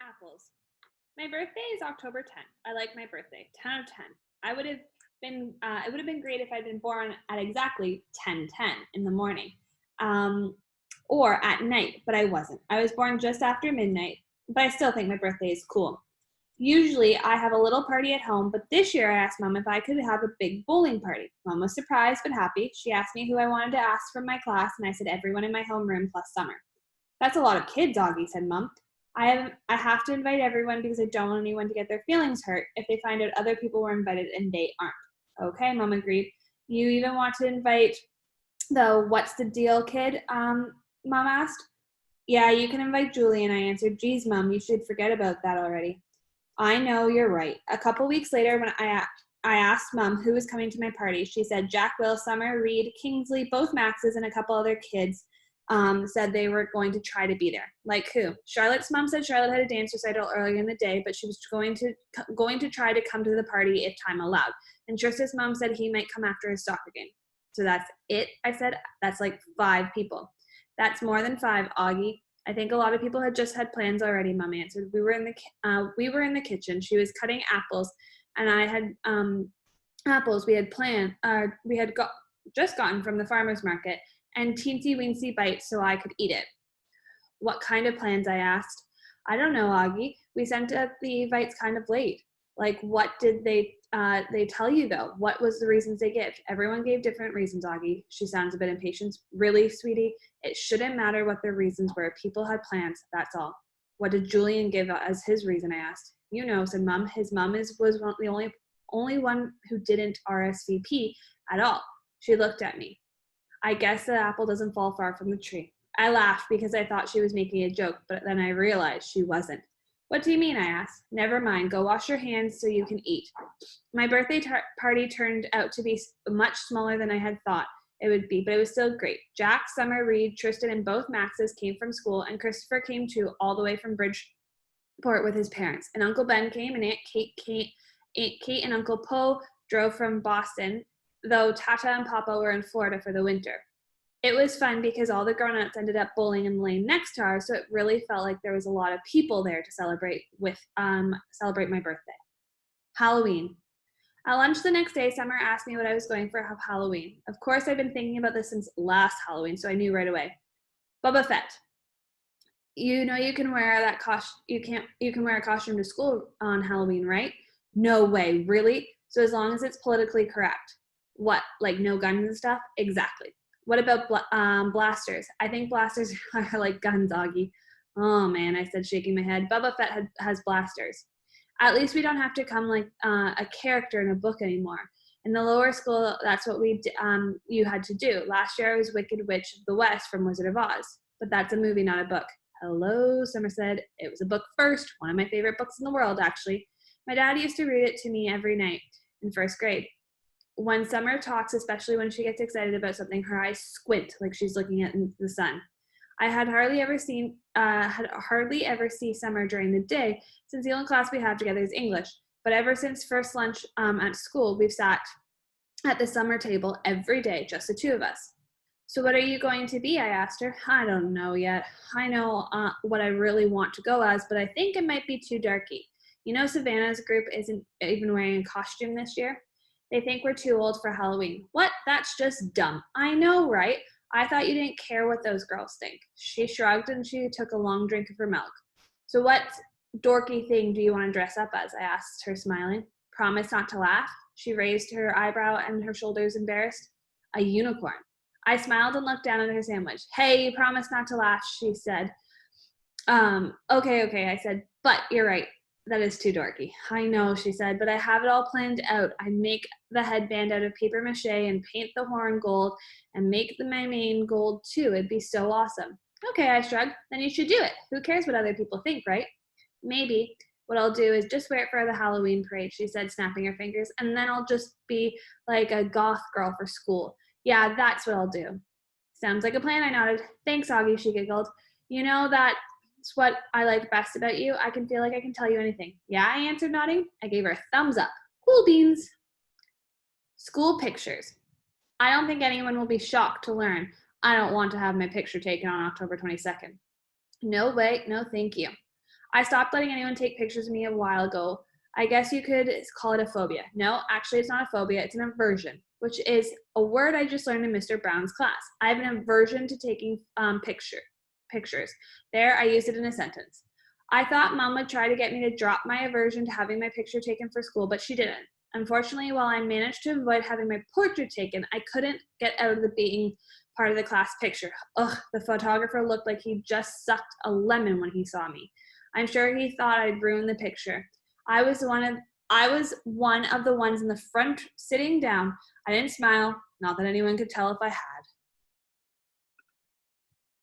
Apples. My birthday is October 10th. I like my birthday. 10 out of 10. It would have been great if I'd been born at exactly 10:10 in the morning, um, or at night, but I wasn't. I was born just after midnight, but I still think my birthday is cool. Usually, I have a little party at home, but this year I asked Mom if I could have a big bowling party. Mom was surprised but happy. She asked me who I wanted to ask from my class, and I said everyone in my homeroom plus Summer. That's a lot of kids, Augie, said Mom. I have to invite everyone because I don't want anyone to get their feelings hurt if they find out other people were invited and they aren't. Okay, Mom agreed. You even want to invite the what's the deal kid? Mom asked. Yeah, you can invite Julian, I answered. Geez, Mom, you should forget about that already. I know, you're right. A couple weeks later, when I asked Mom who was coming to my party, she said Jack, Will, Summer, Reed, Kingsley, both Maxes, and a couple other kids said they were going to try to be there. Like who? Charlotte's mom said Charlotte had a dance recital earlier in the day, but she was going to try to come to the party if time allowed. And Trista's mom said he might come after his soccer game. So that's it, I said. That's like 5 people. That's more than 5, Augie. I think a lot of people had just had plans already, Mom answered. We were in the kitchen. She was cutting apples, and I had apples just gotten from the farmer's market, and teensy weensy bites so I could eat it. What kind of plans? I asked. I don't know, Augie. We sent out the bites kind of late. Like, what did they tell you though? What was the reasons they gave? Everyone gave different reasons, Augie. She sounds a bit impatient. Really, sweetie? It shouldn't matter what their reasons were. People had plans, that's all. What did Julian give as his reason? I asked. You know, said Mom. His mom was the only one who didn't RSVP at all. She looked at me. I guess the apple doesn't fall far from the tree. I laughed because I thought she was making a joke, but then I realized she wasn't. What do you mean? I asked. Never mind. Go wash your hands so you can eat. My birthday party turned out to be much smaller than I had thought it would be, but it was still great. Jack, Summer, Reed, Tristan, and both Maxes came from school, and Christopher came too, all the way from Bridgeport with his parents. And Uncle Ben came, and Aunt Kate and Uncle Poe drove from Boston, though Tata and Papa were in Florida for the winter. It was fun because all the grown-ups ended up bowling in the lane next to ours, so it really felt like there was a lot of people there to celebrate my birthday. Halloween. At lunch the next day, Summer asked me what I was going for Halloween. Of course, I've been thinking about this since last Halloween, so I knew right away. Boba Fett. You know you can wear that you can wear a costume to school on Halloween, right? No way, really? So as long as it's politically correct. What, like no guns and stuff? Exactly. What about blasters? I think blasters are like guns, Augie. Oh man, I said, shaking my head. Boba Fett has blasters. At least we don't have to come like a character in a book anymore. In the lower school, that's what you had to do. Last year I was Wicked Witch of the West from Wizard of Oz. But that's a movie, not a book. Hello, Summer said. It was a book first. One of my favorite books in the world, actually. My dad used to read it to me every night in first grade. When Summer talks, especially when she gets excited about something, her eyes squint like she's looking at the sun. I had hardly ever see Summer during the day, since the only class we have together is English. But ever since first lunch at school, we've sat at the summer table every day, just the 2 of us. So what are you going to be? I asked her. I don't know yet. I know what I really want to go as, but I think it might be too darky. You know, Savannah's group isn't even wearing a costume this year. They think we're too old for Halloween. What? That's just dumb. I know, right? I thought you didn't care what those girls think. She shrugged and she took a long drink of her milk. So what dorky thing do you want to dress up as? I asked her, smiling. Promise not to laugh? She raised her eyebrow and her shoulders embarrassed. A unicorn. I smiled and looked down at her sandwich. Hey, promise not to laugh, she said. Okay, I said, but you're right. That is too dorky. I know, she said, but I have it all planned out. I make the headband out of paper mache and paint the horn gold and make my mane gold too. It'd be so awesome. Okay, I shrugged. Then you should do it. Who cares what other people think, right? Maybe. What I'll do is just wear it for the Halloween parade, she said, snapping her fingers, and then I'll just be like a goth girl for school. Yeah, that's what I'll do. Sounds like a plan, I nodded. Thanks, Augie, she giggled. You know that's what I like best about you. I can feel like I can tell you anything. Yeah, I answered, nodding. I gave her a thumbs up. Cool beans. School pictures. I don't think anyone will be shocked to learn I don't want to have my picture taken on October 22nd. No way, no thank you. I stopped letting anyone take pictures of me a while ago. I guess you could call it a phobia. No, actually, it's not a phobia. It's an aversion, which is a word I just learned in Mr. Brown's class. I have an aversion to taking pictures. There, I used it in a sentence. I thought Mom would try to get me to drop my aversion to having my picture taken for school, but she didn't. Unfortunately, while I managed to avoid having my portrait taken, I couldn't get out of the being part of the class picture. Ugh, the photographer looked like he just sucked a lemon when he saw me. I'm sure he thought I'd ruined the picture. I was one of the ones in the front sitting down. I didn't smile, not that anyone could tell if I had.